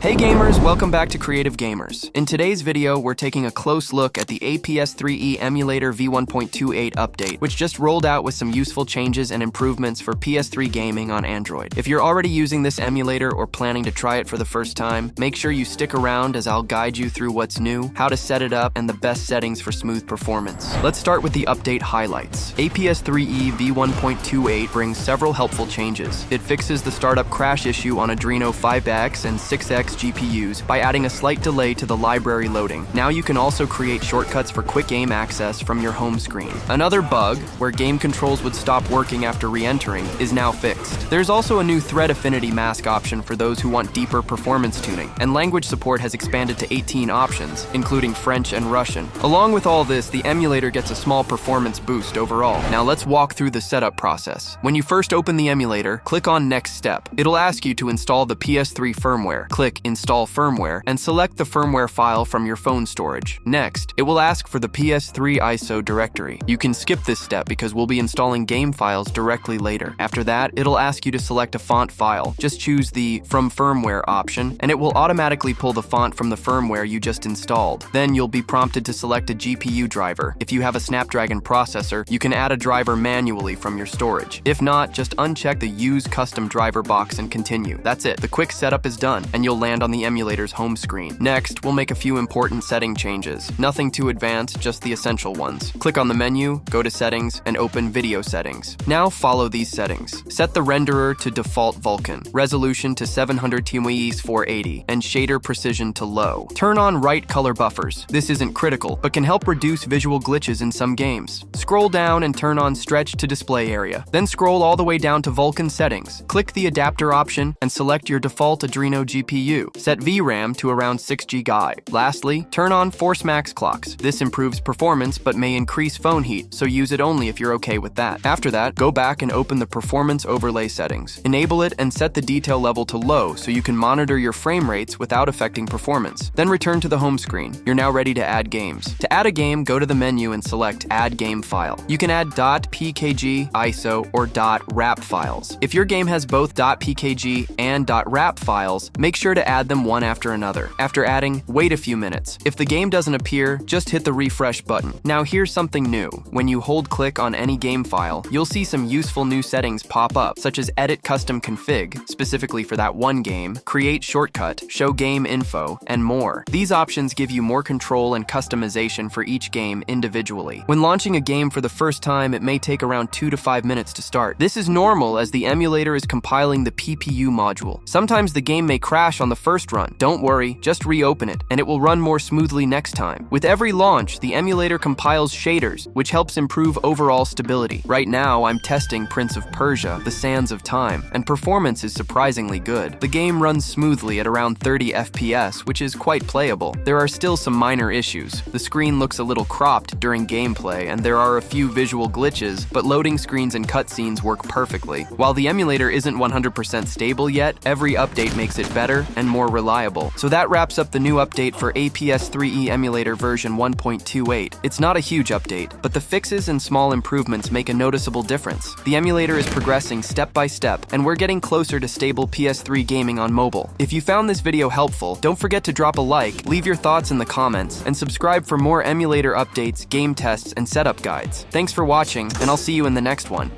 Hey gamers, welcome back to Creative Gamers. In today's video, we're taking a close look at the APS3E Emulator v1.28 update, which just rolled out with some useful changes and improvements for PS3 gaming on Android. If you're already using this emulator or planning to try it for the first time, make sure you stick around as I'll guide you through what's new, how to set it up, and the best settings for smooth performance. Let's start with the update highlights. APS3E v1.28 brings several helpful changes. It fixes the startup crash issue on Adreno 5X and 6X GPUs by adding a slight delay to the library loading. Now you can also create shortcuts for quick game access from your home screen. Another bug, where game controls would stop working after re-entering, is now fixed. There's also a new thread affinity mask option for those who want deeper performance tuning, and language support has expanded to 18 options, including French and Russian. Along with all this, the emulator gets a small performance boost overall. Now let's walk through the setup process. When you first open the emulator, click on Next Step. It'll ask you to install the PS3 firmware. Click Install Firmware and select the firmware file from your phone storage. Next, it will ask for the PS3 ISO directory. You can skip this step because we'll be installing game files directly later. After that, it'll ask you to select a font file. Just choose the From Firmware option, and it will automatically pull the font from the firmware you just installed. Then you'll be prompted to select a GPU driver. If you have a Snapdragon processor, you can add a driver manually from your storage. If not, just uncheck the Use Custom Driver box and continue. That's it. The quick setup is done, and you'll land on the emulator's home screen. Next, we'll make a few important setting changes. Nothing too advanced, just the essential ones. Click on the menu, go to Settings, and open Video Settings. Now follow these settings. Set the renderer to default Vulkan, resolution to 700 TWS 480, and shader precision to low. Turn on right color buffers. This isn't critical, but can help reduce visual glitches in some games. Scroll down and turn on Stretch to Display Area. Then scroll all the way down to Vulkan Settings. Click the adapter option and select your default Adreno GPU. Set VRAM to around 6 GB. Lastly, turn on Force Max clocks. This improves performance but may increase phone heat, so use it only if you're okay with that. After that, go back and open the performance overlay settings. Enable it and set the detail level to low so you can monitor your frame rates without affecting performance. Then return to the home screen. You're now ready to add games. To add a game, go to the menu and select Add Game File. You can add .pkg, ISO, or .rap files. If your game has both .pkg and .rap files, make sure to add them one after another. After adding, wait a few minutes. If the game doesn't appear, just hit the refresh button. Now here's something new. When you hold-click on any game file, you'll see some useful new settings pop up, such as Edit Custom Config, specifically for that one game, Create Shortcut, Show Game Info, and more. These options give you more control and customization for each game individually. When launching a game for the first time, it may take around 2 to 5 minutes to start. This is normal as the emulator is compiling the PPU module. Sometimes the game may crash on the first run. Don't worry, just reopen it, and it will run more smoothly next time. With every launch, the emulator compiles shaders, which helps improve overall stability. Right now, I'm testing Prince of Persia, The Sands of Time, and performance is surprisingly good. The game runs smoothly at around 30 FPS, which is quite playable. There are still some minor issues. The screen looks a little cropped during gameplay, and there are a few visual glitches, but loading screens and cutscenes work perfectly. While the emulator isn't 100% stable yet, every update makes it better and more reliable. So that wraps up the new update for APS3E Emulator version 1.28. It's not a huge update, but the fixes and small improvements make a noticeable difference. The emulator is progressing step by step, and we're getting closer to stable PS3 gaming on mobile. If you found this video helpful, don't forget to drop a like, leave your thoughts in the comments, and subscribe for more emulator updates, game tests, and setup guides. Thanks for watching, and I'll see you in the next one.